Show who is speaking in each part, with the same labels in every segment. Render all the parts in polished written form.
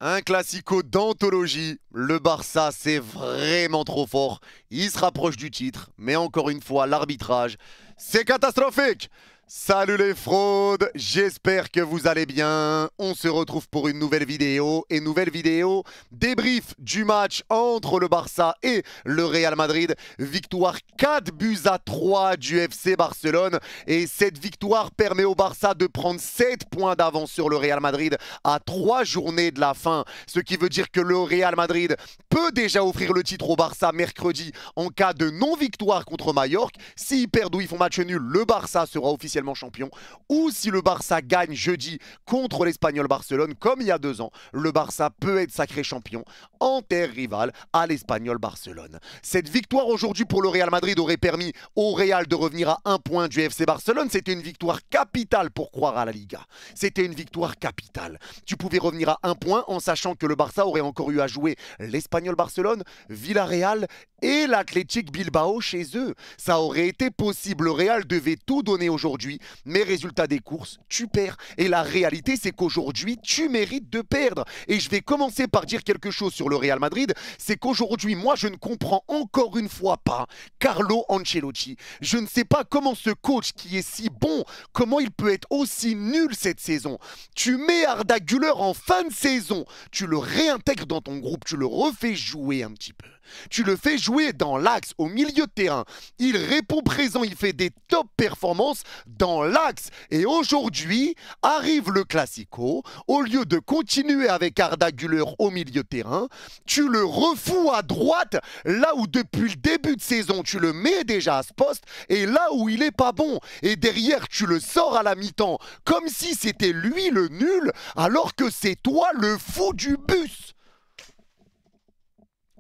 Speaker 1: Un classico d'anthologie. Le Barça, c'est vraiment trop fort. Il se rapproche du titre, mais encore une fois, l'arbitrage, c'est catastrophique. Salut les fraudes, j'espère que vous allez bien. On se retrouve pour une nouvelle vidéo. Et nouvelle vidéo, débrief du match entre le Barça et le Real Madrid. Victoire 4-3 du FC Barcelone. Et cette victoire permet au Barça de prendre 7 points d'avance sur le Real Madrid à 3 journées de la fin. Ce qui veut dire que le Real Madrid peut déjà offrir le titre au Barça mercredi en cas de non-victoire contre Majorque. S'ils perdent ou ils font match nul, le Barça sera officiellement champion. Ou si le Barça gagne jeudi contre l'Espagnol Barcelone, comme il y a 2 ans, le Barça peut être sacré champion en terre rivale à l'Espagnol Barcelone. Cette victoire aujourd'hui pour le Real Madrid aurait permis au Real de revenir à 1 point du FC Barcelone. C'était une victoire capitale pour croire à la Liga. C'était une victoire capitale. Tu pouvais revenir à 1 point en sachant que le Barça aurait encore eu à jouer l'Espagnol Barcelone, Villarreal et l'Athletic Bilbao chez eux. Ça aurait été possible. Le Real devait tout donner aujourd'hui, mais résultat des courses, tu perds. Et la réalité, c'est qu'aujourd'hui, tu mérites de perdre. Et je vais commencer par dire quelque chose sur le Real Madrid, c'est qu'aujourd'hui, moi, je ne comprends encore une fois pas Carlo Ancelotti. Je ne sais pas comment ce coach qui est si bon, comment il peut être aussi nul cette saison. Tu mets Arda Güler en fin de saison, tu le réintègres dans ton groupe, tu le refais jouer un petit peu. Tu le fais jouer dans l'axe, au milieu de terrain. Il répond présent, il fait des top performances dans l'axe. Et aujourd'hui, arrive le Classico. Au lieu de continuer avec Arda Güler au milieu de terrain, tu le refous à droite, là où depuis le début de saison, tu le mets déjà à ce poste, et là où il est pas bon. Et derrière, tu le sors à la mi-temps, comme si c'était lui le nul, alors que c'est toi le fou du bus.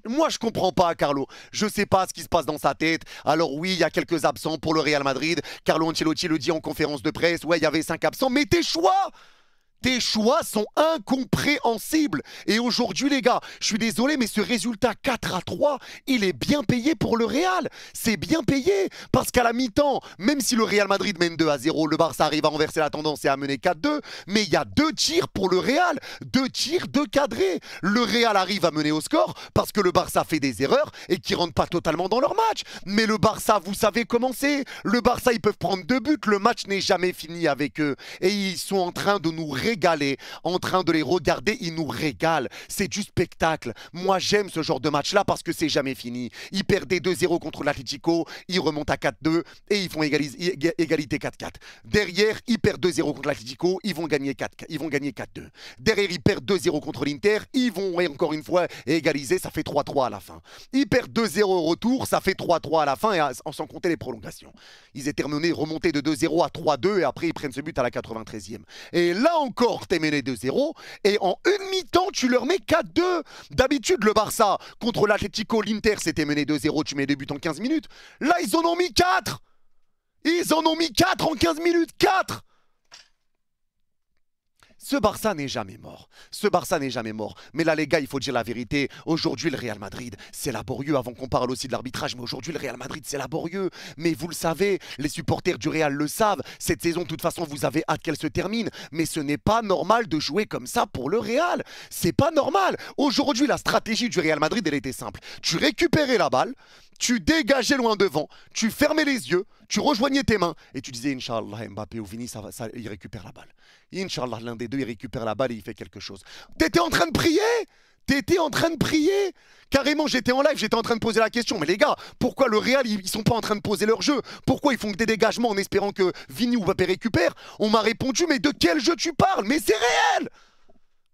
Speaker 1: Moi, je comprends pas, Carlo. Je sais pas ce qui se passe dans sa tête. Alors oui, il y a quelques absents pour le Real Madrid. Carlo Ancelotti le dit en conférence de presse. Ouais, il y avait 5 absents. Mais tes choix sont incompréhensibles. Et aujourd'hui, les gars, je suis désolé, mais ce résultat 4-3, il est bien payé pour le Real. C'est bien payé. Parce qu'à la mi-temps, même si le Real Madrid mène 2-0, le Barça arrive à renverser la tendance et à mener 4-2. Mais il y a 2 tirs pour le Real. 2 tirs, 2 cadrés. Le Real arrive à mener au score parce que le Barça fait des erreurs et qui ne rentrent pas totalement dans leur match. Mais le Barça, vous savez comment c'est. Le Barça, ils peuvent prendre 2 buts. Le match n'est jamais fini avec eux. Et ils sont en train de nous régaler, en train de les regarder, ils nous régalent. C'est du spectacle. Moi, j'aime ce genre de match-là parce que c'est jamais fini. Ils perdaient 2-0 contre l'Atlético, ils remontent à 4-2 et ils font égalité 4-4. Derrière, ils perdent 2-0 contre l'Atlético, ils vont gagner 4-2. Derrière, ils perdent 2-0 contre l'Inter, ils vont encore une fois égaliser, ça fait 3-3 à la fin. Ils perdent 2-0 au retour, ça fait 3-3 à la fin, et sans compter les prolongations. Ils étaient remontés de 2-0 à 3-2 et après ils prennent ce but à la 93e. Et là encore, t'es mené 2-0 et en une mi-temps tu leur mets 4-2. D'habitude le Barça contre l'Atlético, l'Inter c'était mené 2-0, tu mets 2 buts en 15 minutes. Là ils en ont mis 4. Ils en ont mis 4 en 15 minutes. 4. Ce Barça n'est jamais mort. Ce Barça n'est jamais mort. Mais là, les gars, il faut dire la vérité. Aujourd'hui, le Real Madrid, c'est laborieux. Avant qu'on parle aussi de l'arbitrage, mais aujourd'hui, le Real Madrid, c'est laborieux. Mais vous le savez, les supporters du Real le savent. Cette saison, de toute façon, vous avez hâte qu'elle se termine. Mais ce n'est pas normal de jouer comme ça pour le Real. C'est pas normal. Aujourd'hui, la stratégie du Real Madrid, elle était simple. Tu récupérais la balle, tu dégageais loin devant, tu fermais les yeux, tu rejoignais tes mains et tu disais Inch'Allah, Mbappé ou Vini, il récupère la balle. Inch'Allah, l'un des deux, il récupère la balle et il fait quelque chose. T'étais en train de prier. T'étais en train de prier. Carrément, j'étais en live, j'étais en train de poser la question. Mais les gars, pourquoi le Real, ils sont pas en train de poser leur jeu? Pourquoi ils font que des dégagements en espérant que Vini ou Mbappé récupère? On m'a répondu, mais de quel jeu tu parles? Mais c'est réel!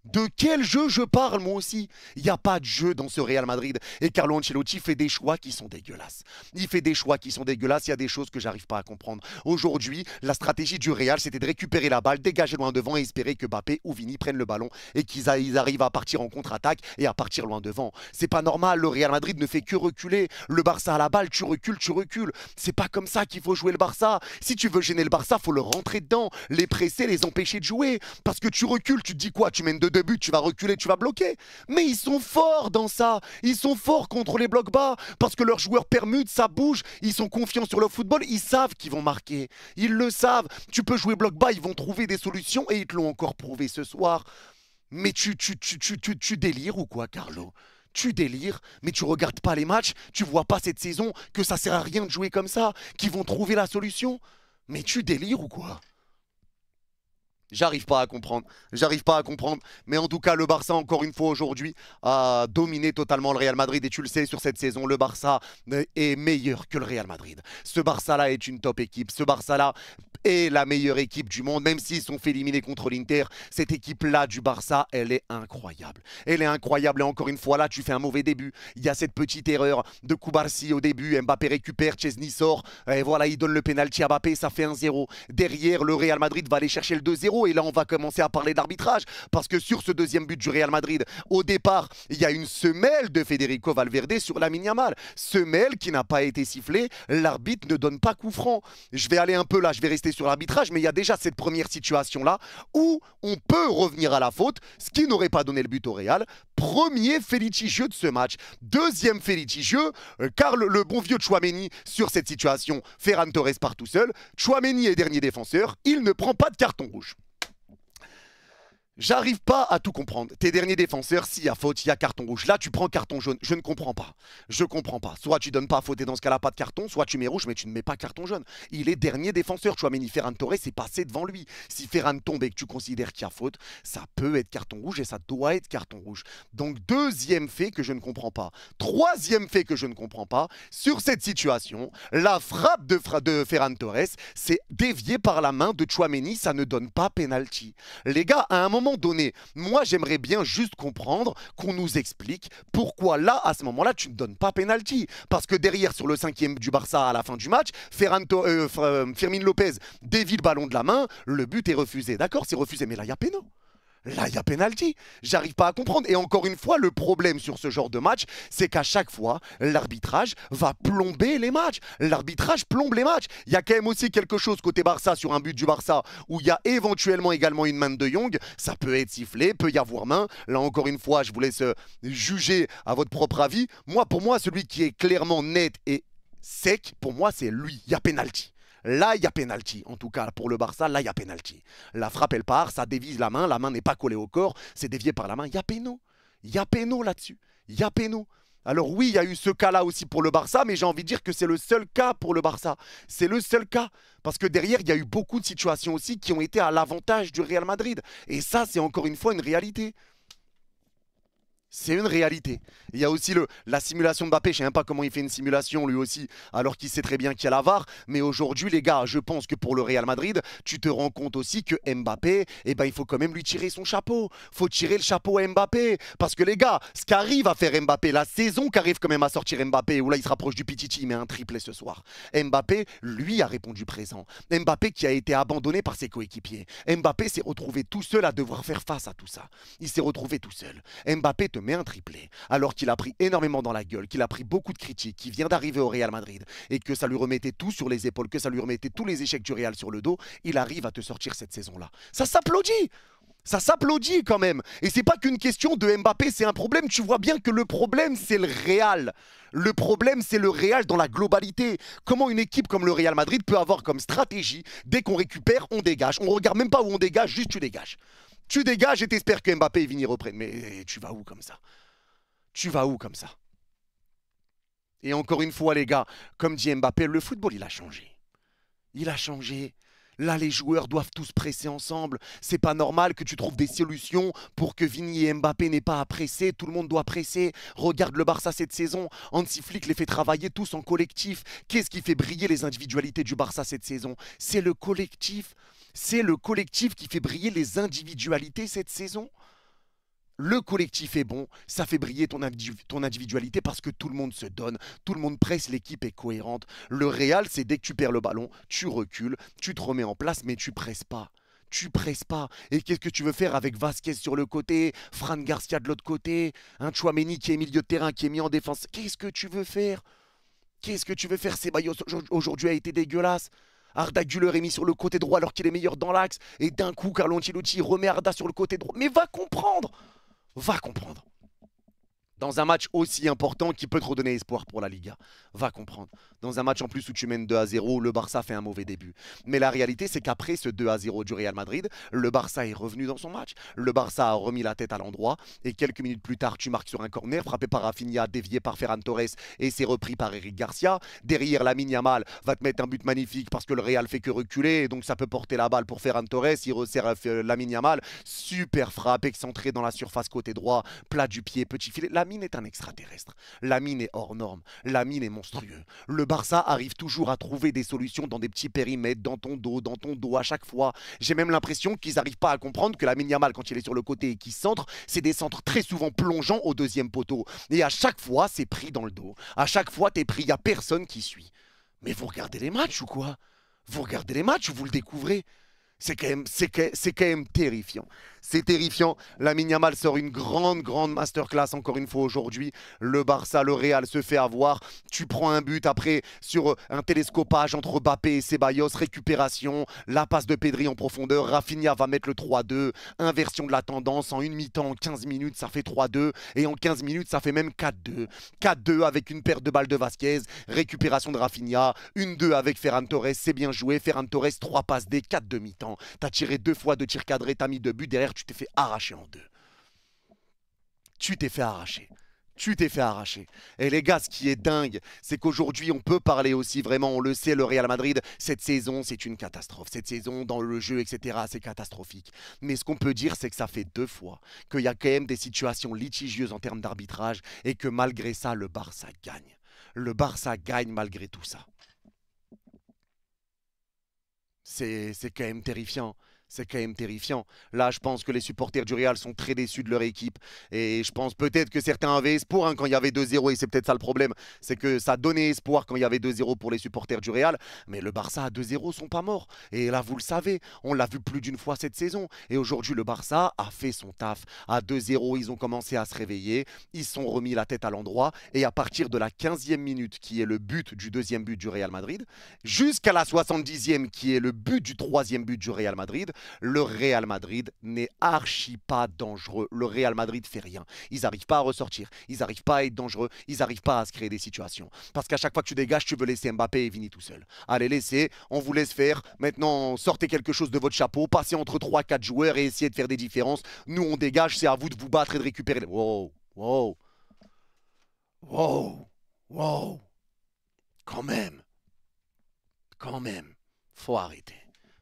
Speaker 1: De quel jeu je parle, moi aussi? Il n'y a pas de jeu dans ce Real Madrid. Et Carlo Ancelotti fait des choix qui sont dégueulasses. Il fait des choix qui sont dégueulasses. Il y a des choses que j'arrive pas à comprendre. Aujourd'hui, la stratégie du Real, c'était de récupérer la balle, dégager loin devant et espérer que Mbappé ou Vini prennent le ballon et qu'ils arrivent à partir en contre-attaque et à partir loin devant. C'est pas normal. Le Real Madrid ne fait que reculer. Le Barça à la balle, tu recules, tu recules. C'est pas comme ça qu'il faut jouer le Barça. Si tu veux gêner le Barça, faut le rentrer dedans, les presser, les empêcher de jouer. Parce que tu recules, tu te dis quoi? Tu mènes de 2 buts, tu vas reculer, tu vas bloquer. Mais ils sont forts dans ça. Ils sont forts contre les blocs bas parce que leurs joueurs permutent, ça bouge. Ils sont confiants sur le football. Ils savent qu'ils vont marquer. Ils le savent. Tu peux jouer bloc bas, ils vont trouver des solutions et ils te l'ont encore prouvé ce soir. Mais tu délires ou quoi, Carlo? Tu délires, mais tu regardes pas les matchs, tu vois pas cette saison que ça sert à rien de jouer comme ça, qu'ils vont trouver la solution? Mais tu délires ou quoi? J'arrive pas à comprendre. J'arrive pas à comprendre. Mais en tout cas, le Barça, encore une fois aujourd'hui, a dominé totalement le Real Madrid. Et tu le sais, sur cette saison, le Barça est meilleur que le Real Madrid. Ce Barça-là est une top équipe. Ce Barça-là est la meilleure équipe du monde. Même s'ils sont fait éliminer contre l'Inter, cette équipe-là du Barça, elle est incroyable. Elle est incroyable. Et encore une fois, là, tu fais un mauvais début. Il y a cette petite erreur de Koubarsi au début. Mbappé récupère, Chesney sort. Et voilà, il donne le pénalty à Mbappé. Ça fait 1-0. Derrière, le Real Madrid va aller chercher le 2-0. Et là, on va commencer à parler d'arbitrage. Parce que sur ce deuxième but du Real Madrid, au départ, il y a une semelle de Federico Valverde sur Lamine Yamal. Semelle qui n'a pas été sifflée. L'arbitre ne donne pas coup franc. Je vais aller un peu là, je vais rester sur l'arbitrage, mais il y a déjà cette première situation-là où on peut revenir à la faute, ce qui n'aurait pas donné le but au Real. Premier fait litigieux de ce match. Deuxième fait litigieux, car le bon vieux Tchouaméni sur cette situation, Ferran Torres part tout seul. Tchouaméni est dernier défenseur, il ne prend pas de carton rouge. J'arrive pas à tout comprendre. Tes derniers défenseurs, s'il y a faute, il y a carton rouge. Là, tu prends carton jaune. Je ne comprends pas. Je comprends pas. Soit tu donnes pas faute et dans ce cas-là, pas de carton, soit tu mets rouge, mais tu ne mets pas carton jaune. Il est dernier défenseur. Tchouaméni, Ferran Torres est passé devant lui. Si Ferran tombe et que tu considères qu'il y a faute, ça peut être carton rouge et ça doit être carton rouge. Donc, deuxième fait que je ne comprends pas. Troisième fait que je ne comprends pas. Sur cette situation, la frappe de Ferran Torres, c'est dévié par la main de Tchouaméni. Ça ne donne pas penalty. Les gars, à un moment donné, moi j'aimerais bien juste comprendre qu'on nous explique pourquoi là, à ce moment-là, tu ne donnes pas penalty. Parce que derrière, sur le 5e du Barça à la fin du match, Fermín López dévie le ballon de la main, le but est refusé. D'accord, c'est refusé, mais là il y a péno. Là, il y a penalty. J'arrive pas à comprendre. Et encore une fois, le problème sur ce genre de match, c'est qu'à chaque fois, l'arbitrage va plomber les matchs. L'arbitrage plombe les matchs. Il y a quand même aussi quelque chose côté Barça, sur un but du Barça, où il y a éventuellement également une main de Jong. Ça peut être sifflé, peut y avoir main. Là, encore une fois, je vous laisse juger à votre propre avis. Moi, pour moi, celui qui est clairement net et sec, pour moi, c'est lui. Il y a penalty. Là, il y a penalty. En tout cas, pour le Barça, là, il y a penalty. La frappe, elle part, ça dévise la main n'est pas collée au corps, c'est dévié par la main. Il y a péno. Il y a péno là-dessus. Il y a péno. Alors oui, il y a eu ce cas-là aussi pour le Barça, mais j'ai envie de dire que c'est le seul cas pour le Barça. C'est le seul cas. Parce que derrière, il y a eu beaucoup de situations aussi qui ont été à l'avantage du Real Madrid. Et ça, c'est encore une fois une réalité. C'est une réalité. Il y a aussi la simulation de Mbappé. Je ne sais même pas comment il fait une simulation lui aussi, alors qu'il sait très bien qu'il y a la VAR. Mais aujourd'hui, les gars, je pense que pour le Real Madrid, tu te rends compte aussi que Mbappé, eh ben, il faut quand même lui tirer son chapeau. Il faut tirer le chapeau à Mbappé. Parce que les gars, ce qu'arrive à faire Mbappé, la saison qu'arrive quand même à sortir Mbappé, où là il se rapproche du Pichichi, il met un triplé ce soir. Mbappé, lui, a répondu présent. Mbappé qui a été abandonné par ses coéquipiers. Mbappé s'est retrouvé tout seul à devoir faire face à tout ça. Il s'est retrouvé tout seul. Mbappé met un triplé, alors qu'il a pris énormément dans la gueule, qu'il a pris beaucoup de critiques, qu'il vient d'arriver au Real Madrid et que ça lui remettait tout sur les épaules, que ça lui remettait tous les échecs du Real sur le dos, il arrive à te sortir cette saison-là. Ça s'applaudit. Ça s'applaudit quand même. Et c'est pas qu'une question de Mbappé, c'est un problème. Tu vois bien que le problème, c'est le Real. Le problème, c'est le Real dans la globalité. Comment une équipe comme le Real Madrid peut avoir comme stratégie, dès qu'on récupère, on dégage. On regarde même pas où on dégage, juste tu dégages. Tu dégages et t'espères que Mbappé et Vini reprennent. Mais tu vas où comme ça? Tu vas où comme ça? Et encore une fois, les gars, comme dit Mbappé, le football, il a changé. Il a changé. Là, les joueurs doivent tous presser ensemble. C'est pas normal que tu trouves des solutions pour que Vini et Mbappé n'aient pas à presser. Tout le monde doit presser. Regarde le Barça cette saison. Hansi Flick les fait travailler tous en collectif. Qu'est-ce qui fait briller les individualités du Barça cette saison? C'est le collectif. C'est le collectif qui fait briller les individualités cette saison. Le collectif est bon, ça fait briller ton individualité parce que tout le monde se donne, tout le monde presse, l'équipe est cohérente. Le Real, c'est dès que tu perds le ballon, tu recules, tu te remets en place, mais tu presses pas. Tu presses pas. Et qu'est-ce que tu veux faire avec Vasquez sur le côté, Fran Garcia de l'autre côté, un Tchouaméni qui est milieu de terrain, qui est mis en défense? Qu'est-ce que tu veux faire? Qu'est-ce que tu veux faire? Ceballos aujourd'hui a été dégueulasse. Arda Güler est mis sur le côté droit alors qu'il est meilleur dans l'axe. Et d'un coup, Carlo Ancelotti remet Arda sur le côté droit. Mais va comprendre! Va comprendre. Dans un match aussi important qui peut te redonner espoir pour la Liga. Va comprendre. Dans un match en plus où tu mènes 2-0, le Barça fait un mauvais début. Mais la réalité, c'est qu'après ce 2-0 du Real Madrid, le Barça est revenu dans son match. Le Barça a remis la tête à l'endroit. Et quelques minutes plus tard, tu marques sur un corner, frappé par Rafinha, dévié par Ferran Torres et c'est repris par Eric Garcia. Derrière, Lamine Yamal va te mettre un but magnifique parce que le Real fait que reculer. Et donc ça peut porter la balle pour Ferran Torres. Il resserre Lamine Yamal. Super frappe, excentré dans la surface côté droit. Plat du pied, petit filet. Lamine est un extraterrestre. Lamine est hors norme. Lamine est monstrueux. Le Barça arrive toujours à trouver des solutions dans des petits périmètres, dans ton dos à chaque fois. J'ai même l'impression qu'ils n'arrivent pas à comprendre que Lamine Yamal, quand il est sur le côté et qu'il centre, c'est des centres très souvent plongeants au deuxième poteau. Et à chaque fois, c'est pris dans le dos. À chaque fois, t'es pris, il n'y a personne qui suit. Mais vous regardez les matchs ou quoi? Vous regardez les matchs ou vous le découvrez? C'est quand même terrifiant. C'est terrifiant. Lamine Yamal sort une grande masterclass encore une fois aujourd'hui. Le Barça, le Real se fait avoir. Tu prends un but après sur un télescopage entre Mbappé et Ceballos. Récupération. La passe de Pedri en profondeur. Rafinha va mettre le 3-2. Inversion de la tendance. En une mi-temps, en 15 minutes, ça fait 3-2. Et en 15 minutes, ça fait même 4-2. 4-2 avec une perte de balle de Vasquez. Récupération de Rafinha. 1-2 avec Ferran Torres. C'est bien joué. Ferran Torres, 3 passes D, 4 demi-temps. T'as tiré 2 fois de tir cadré, t'as mis 2 buts. Derrière, tu t'es fait arracher en 2. Tu t'es fait arracher. Tu t'es fait arracher. Et les gars, ce qui est dingue, c'est qu'aujourd'hui, on peut parler aussi vraiment, on le sait, le Real Madrid, cette saison, c'est une catastrophe. Cette saison, dans le jeu, etc., c'est catastrophique. Mais ce qu'on peut dire, c'est que ça fait 2 fois qu'il y a quand même des situations litigieuses en termes d'arbitrage et que malgré ça, le Barça gagne. Le Barça gagne malgré tout ça. C'est quand même terrifiant. C'est quand même terrifiant. Là, je pense que les supporters du Real sont très déçus de leur équipe. Et je pense peut-être que certains avaient espoir quand il y avait 2-0. Et c'est peut-être ça le problème. C'est que ça donnait espoir quand il y avait 2-0 pour les supporters du Real. Mais le Barça à 2-0 sont pas morts. Et là, vous le savez, on l'a vu plus d'une fois cette saison. Et aujourd'hui, le Barça a fait son taf. À 2-0, ils ont commencé à se réveiller. Ils se sont remis la tête à l'endroit. Et à partir de la 15e minute, qui est le but du deuxième but du Real Madrid, jusqu'à la 70e, qui est le but du troisième but du Real Madrid, le Real Madrid n'est archi pas dangereux. Le Real Madrid fait rien. Ils n'arrivent pas à ressortir. Ils n'arrivent pas à être dangereux. Ils n'arrivent pas à se créer des situations. Parce qu'à chaque fois que tu dégages, tu veux laisser Mbappé et Vini tout seul. Allez, laissez. On vous laisse faire. Maintenant, sortez quelque chose de votre chapeau. Passez entre 3-4 joueurs et essayez de faire des différences. Nous, on dégage. C'est à vous de vous battre et de récupérer. Wow. Wow. Wow. Wow. Quand même. Quand même. Faut arrêter.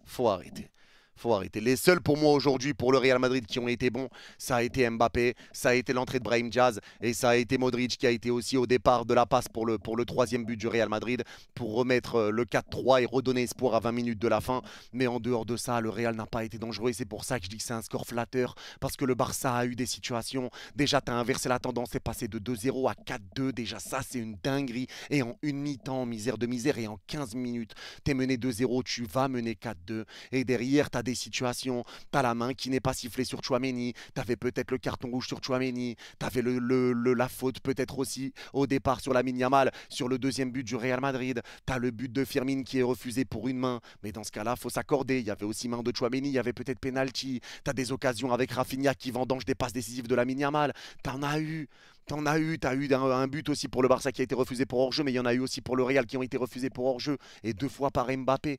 Speaker 1: Faut arrêter. Faut arrêter. Les seuls pour moi aujourd'hui, pour le Real Madrid, qui ont été bons, ça a été Mbappé, ça a été l'entrée de Brahim Diaz et ça a été Modric qui a été aussi au départ de la passe pour le troisième but du Real Madrid pour remettre le 4-3 et redonner espoir à 20 minutes de la fin. Mais en dehors de ça, le Real n'a pas été dangereux et c'est pour ça que je dis que c'est un score flatteur parce que le Barça a eu des situations. Déjà, tu as inversé la tendance, c'est passé de 2-0 à 4-2. Déjà, ça, c'est une dinguerie. Et en une mi-temps, misère de misère, et en 15 minutes, tu es mené 2-0, tu vas mener 4-2. Et derrière, tu as des situations, tu as la main qui n'est pas sifflée sur Tchouaméni, tu avais peut-être le carton rouge sur Tchouaméni, tu avais la faute peut-être aussi au départ sur Lamine Yamal, sur le deuxième but du Real Madrid, tu as le but de Firmine qui est refusé pour une main, mais dans ce cas-là, il faut s'accorder, il y avait aussi main de Tchouaméni, il y avait peut-être penalty, tu as des occasions avec Rafinha qui vendange des passes décisives de Lamine Yamal, t'en as eu. T'as eu un but aussi pour le Barça qui a été refusé pour hors-jeu, mais il y en a eu aussi pour le Real qui ont été refusés pour hors-jeu, et 2 fois par Mbappé.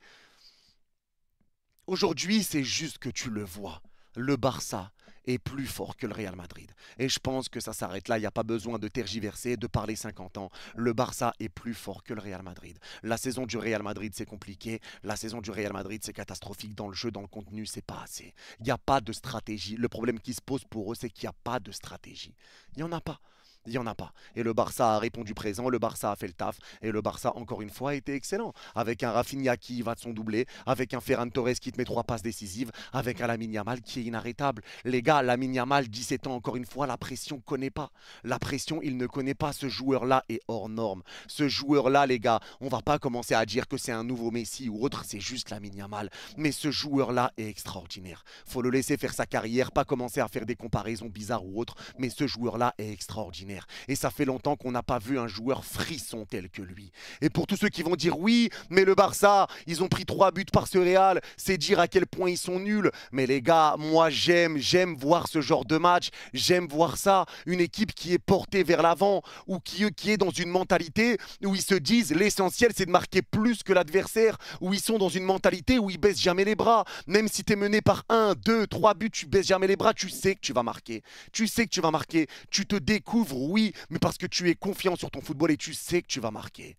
Speaker 1: Aujourd'hui, c'est juste que tu le vois. Le Barça est plus fort que le Real Madrid. Et je pense que ça s'arrête là. Il n'y a pas besoin de tergiverser, de parler 50 ans. Le Barça est plus fort que le Real Madrid. La saison du Real Madrid, c'est compliqué. La saison du Real Madrid, c'est catastrophique. Dans le jeu, dans le contenu, c'est pas assez. Il n'y a pas de stratégie. Le problème qui se pose pour eux, c'est qu'il n'y a pas de stratégie. Il n'y en a pas. Il n'y en a pas. Et le Barça a répondu présent, le Barça a fait le taf, et le Barça, encore une fois, a été excellent. Avec un Rafinha qui va de son doublé, avec un Ferran Torres qui te met 3 passes décisives, avec un Lamine Yamal qui est inarrêtable. Les gars, Lamine Yamal, 17 ans, encore une fois, la pression connaît pas. La pression, il ne connaît pas. Ce joueur-là est hors norme. Ce joueur-là, les gars, on va pas commencer à dire que c'est un nouveau Messi ou autre, c'est juste Lamine Yamal. Mais ce joueur-là est extraordinaire. Faut le laisser faire sa carrière, pas commencer à faire des comparaisons bizarres ou autres, mais ce joueur-là est extraordinaire. l'adversaire. Et ça fait longtemps qu'on n'a pas vu un joueur frisson tel que lui. Et pour tous ceux qui vont dire oui, mais le Barça, ils ont pris 3 buts par ce Real, c'est dire à quel point ils sont nuls. Mais les gars, moi j'aime voir ce genre de match, j'aime voir ça. Une équipe qui est portée vers l'avant ou qui est dans une mentalité où ils se disent l'essentiel c'est de marquer plus que l'adversaire, où ils sont dans une mentalité où ils baissent jamais les bras. Même si tu es mené par 1, 2, 3 buts, tu baisses jamais les bras, tu sais que tu vas marquer. Tu sais que tu vas marquer. Tu te découvres, oui, mais parce que tu es confiant sur ton football et tu sais que tu vas marquer.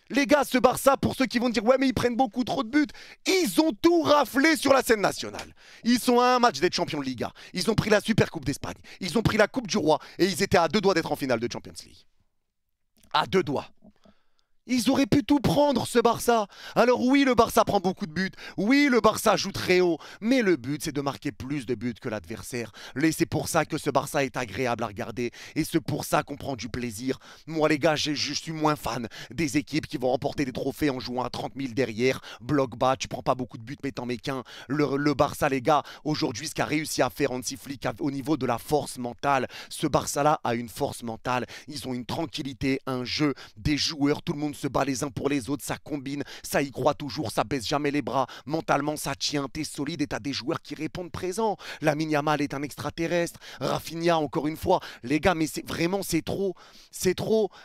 Speaker 1: Les gars, ce Barça, pour ceux qui vont dire « Ouais, mais ils prennent beaucoup trop de buts », ils ont tout raflé sur la scène nationale. Ils sont à un match d'être champions de Liga. Ils ont pris la Super Coupe d'Espagne. Ils ont pris la Coupe du Roi et ils étaient à 2 doigts d'être en finale de Champions League. À 2 doigts. Ils auraient pu tout prendre, ce Barça. Alors oui, le Barça prend beaucoup de buts. Oui, le Barça joue très haut. Mais le but, c'est de marquer plus de buts que l'adversaire. Et c'est pour ça que ce Barça est agréable à regarder. Et c'est pour ça qu'on prend du plaisir. Moi, les gars, je suis moins fan des équipes qui vont remporter des trophées en jouant à 30 000 derrière. Bloc bas, tu prends pas beaucoup de buts, mais t'en mets qu'un. Le Barça, les gars, aujourd'hui, ce qu'a réussi à faire Hansi Flick au niveau de la force mentale, ce Barça-là a une force mentale. Ils ont une tranquillité, un jeu, des joueurs, tout le monde se bat les uns pour les autres, ça combine, ça y croit toujours, ça baisse jamais les bras, mentalement ça tient, t'es solide et t'as des joueurs qui répondent présents. Lamine Yamal est un extraterrestre, Rafinha encore une fois, les gars, mais vraiment c'est trop,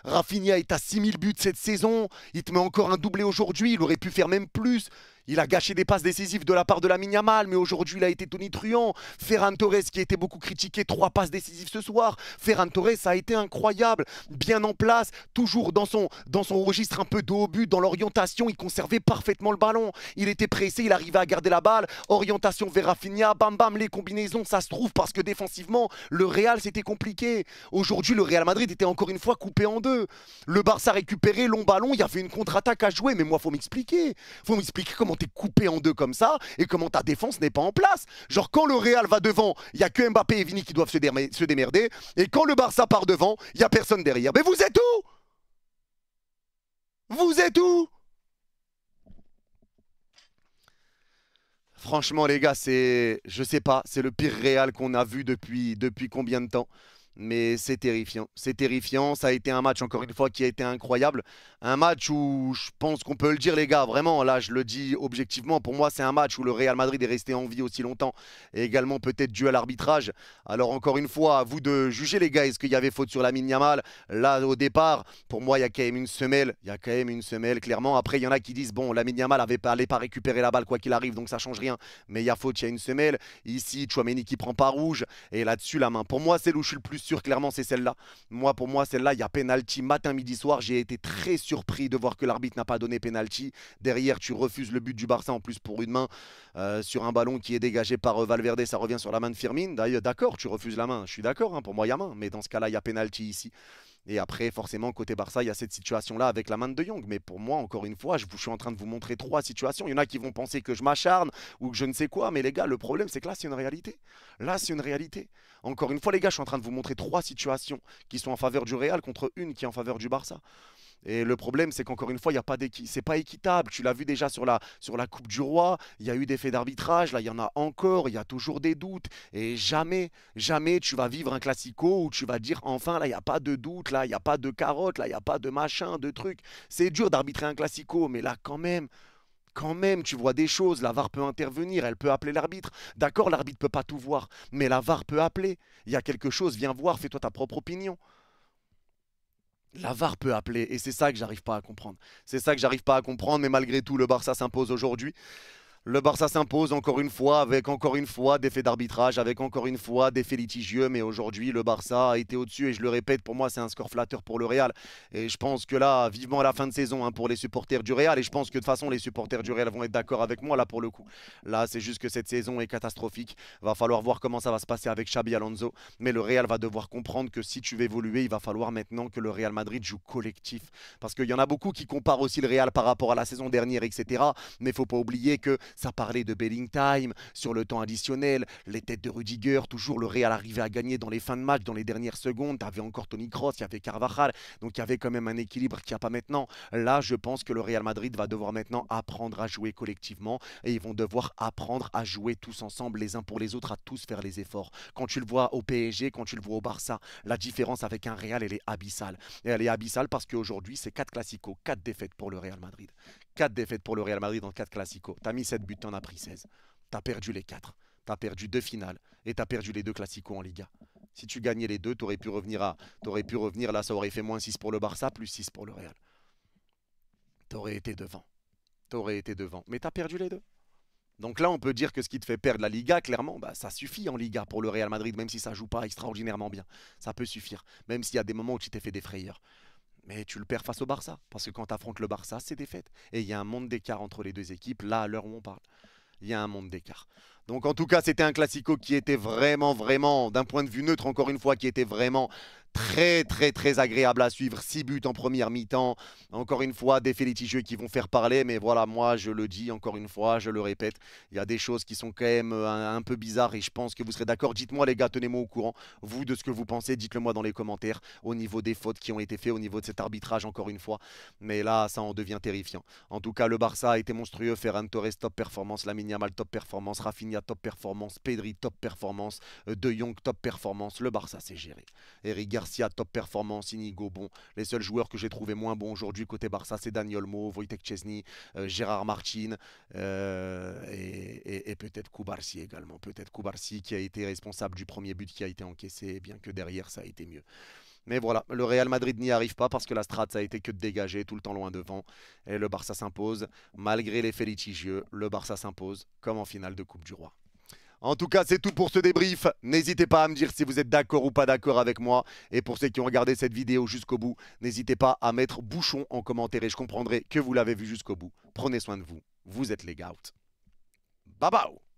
Speaker 1: Rafinha est à 6000 buts cette saison, il te met encore un doublé aujourd'hui, il aurait pu faire même plus. Il a gâché des passes décisives de la part de Lamine Yamal, mais aujourd'hui il a été tonitruant. Ferran Torres qui a été beaucoup critiqué, 3 passes décisives ce soir. Ferran Torres a été incroyable, bien en place, toujours dans son registre un peu dos au but, dans l'orientation, il conservait parfaitement le ballon. Il était pressé, il arrivait à garder la balle, orientation vers Rafinha, bam bam, les combinaisons, ça se trouve parce que défensivement, le Real c'était compliqué. Aujourd'hui le Real Madrid était encore une fois coupé en deux. Le Barça récupéré, long ballon, il y avait une contre-attaque à jouer, mais moi faut m'expliquer comment t'es coupé en deux comme ça et comment ta défense n'est pas en place. Genre quand le Real va devant, il n'y a que Mbappé et Vini qui doivent se démerder, et quand le Barça part devant, il n'y a personne derrière. Mais vous êtes où? Vous êtes où? Franchement les gars, je sais pas, c'est le pire Real qu'on a vu depuis combien de temps? Mais c'est terrifiant, ça a été un match encore une fois qui a été incroyable, un match où je pense qu'on peut le dire les gars, vraiment, là je le dis objectivement, pour moi c'est un match où le Real Madrid est resté en vie aussi longtemps, et également peut-être dû à l'arbitrage. Alors encore une fois, à vous de juger les gars, est-ce qu'il y avait faute sur Lamine Yamal? Là au départ, pour moi il y a quand même une semelle, clairement. Après il y en a qui disent, bon, Lamine Yamal allait pas récupérer la balle quoi qu'il arrive, donc ça change rien, mais il y a faute, il y a une semelle. Ici, Tchouaméni qui prend pas rouge, et là-dessus la main. Pour moi c'est où je suis le plus sûr, clairement, c'est celle-là. Pour moi, celle-là, il y a penalty matin, midi, soir. J'ai été très surpris de voir que l'arbitre n'a pas donné penalty. Derrière, tu refuses le but du Barça en plus pour une main sur un ballon qui est dégagé par Valverde. Ça revient sur la main de Firmine. D'ailleurs, d'accord, tu refuses la main. Je suis d'accord, hein, pour moi, il y a main. Mais dans ce cas-là, il y a penalty ici. Et après, forcément, côté Barça, il y a cette situation-là avec la main de Jong. Mais pour moi, encore une fois, je suis en train de vous montrer 3 situations. Il y en a qui vont penser que je m'acharne ou que je ne sais quoi. Mais les gars, le problème, c'est que là, c'est une réalité. Là, c'est une réalité. Encore une fois, les gars, je suis en train de vous montrer 3 situations qui sont en faveur du Real contre une qui est en faveur du Barça. Et le problème, c'est qu'encore une fois, il y a pas c'est pas équitable. Tu l'as vu déjà sur la Coupe du Roi, il y a eu des faits d'arbitrage, là il y en a encore, il y a toujours des doutes. Et jamais, jamais tu vas vivre un classico où tu vas dire enfin, là il n'y a pas de doute, là il n'y a pas de carotte, là il n'y a pas de machin, de truc. C'est dur d'arbitrer un classico, mais là quand même, tu vois des choses, la VAR peut intervenir, elle peut appeler l'arbitre. D'accord, l'arbitre peut pas tout voir, mais la VAR peut appeler. Il y a quelque chose, viens voir, fais-toi ta propre opinion. La VAR peut appeler, et c'est ça que j'arrive pas à comprendre. C'est ça que j'arrive pas à comprendre, mais malgré tout, le Barça s'impose aujourd'hui. Le Barça s'impose encore une fois, avec encore une fois des faits d'arbitrage, avec encore une fois des faits litigieux. Mais aujourd'hui, le Barça a été au-dessus. Et je le répète, pour moi, c'est un score flatteur pour le Real. Et je pense que là, vivement à la fin de saison hein, pour les supporters du Real. Et je pense que de toute façon, les supporters du Real vont être d'accord avec moi là pour le coup. Là, c'est juste que cette saison est catastrophique. Va falloir voir comment ça va se passer avec Xabi Alonso. Mais le Real va devoir comprendre que si tu veux évoluer, il va falloir maintenant que le Real Madrid joue collectif. Parce qu'il y en a beaucoup qui comparent aussi le Real par rapport à la saison dernière, etc. Mais il ne faut pas oublier que ça parlait de Belling Time, sur le temps additionnel, les têtes de Rudiger, toujours le Real arrivait à gagner dans les fins de match, dans les dernières secondes, tu avais encore Toni Kroos, il y avait Carvajal, donc il y avait quand même un équilibre qu'il n'y a pas maintenant. Là, je pense que le Real Madrid va devoir maintenant apprendre à jouer collectivement et ils vont devoir apprendre à jouer tous ensemble, les uns pour les autres, à tous faire les efforts. Quand tu le vois au PSG, quand tu le vois au Barça, la différence avec un Real, elle est abyssale. Et elle est abyssale parce qu'aujourd'hui, c'est 4 classicos, 4 défaites pour le Real Madrid. 4 défaites pour le Real Madrid dans 4 classicos. Tu as mis 7 buts, tu en as pris 16. Tu as perdu les 4. Tu as perdu 2 finales et tu as perdu les 2 classicos en Liga. Si tu gagnais les 2, tu aurais pu revenir là, ça aurait fait moins 6 pour le Barça, plus 6 pour le Real. Tu aurais été devant. Tu aurais été devant. Mais tu as perdu les 2. Donc là, on peut dire que ce qui te fait perdre la Liga, clairement, bah, ça suffit en Liga pour le Real Madrid, même si ça joue pas extraordinairement bien. Ça peut suffire, même s'il y a des moments où tu t'es fait des frayeurs. Mais tu le perds face au Barça, parce que quand tu affrontes le Barça, c'est défaite. Et il y a un monde d'écart entre les deux équipes, là, à l'heure où on parle. Il y a un monde d'écart. Donc en tout cas, c'était un classico qui était vraiment, d'un point de vue neutre, encore une fois, qui était vraiment très agréable à suivre. 6 buts en première mi-temps. Encore une fois, des faits litigieux qui vont faire parler. Mais voilà, moi, je le dis encore une fois, je le répète. Il y a des choses qui sont quand même un peu bizarres et je pense que vous serez d'accord. Dites-moi les gars, tenez-moi au courant, vous, de ce que vous pensez. Dites-le moi dans les commentaires au niveau des fautes qui ont été faites, au niveau de cet arbitrage, encore une fois. Mais là, ça en devient terrifiant. En tout cas, le Barça a été monstrueux. Ferran Torres, top performance. Lamine Yamal, top performance. Rafinha, top performance. Pedri, top performance. De Jong, top performance. Le Barça s'est géré. Eric Garcia, top performance. Inigo, bon. Les seuls joueurs que j'ai trouvé moins bons aujourd'hui côté Barça, c'est Dani Olmo, Wojtek Szczesny, Gérard Martin et peut-être Kubarsi également. Peut-être Kubarsi qui a été responsable du premier but qui a été encaissé, bien que derrière ça a été mieux. Mais voilà, le Real Madrid n'y arrive pas parce que la strat, ça a été que de dégager tout le temps loin devant. Et le Barça s'impose. Malgré les faits litigieux, le Barça s'impose comme en finale de Coupe du Roi. En tout cas, c'est tout pour ce débrief. N'hésitez pas à me dire si vous êtes d'accord ou pas d'accord avec moi. Et pour ceux qui ont regardé cette vidéo jusqu'au bout, n'hésitez pas à mettre bouchon en commentaire et je comprendrai que vous l'avez vu jusqu'au bout. Prenez soin de vous. Vous êtes les gouts. Bye bye.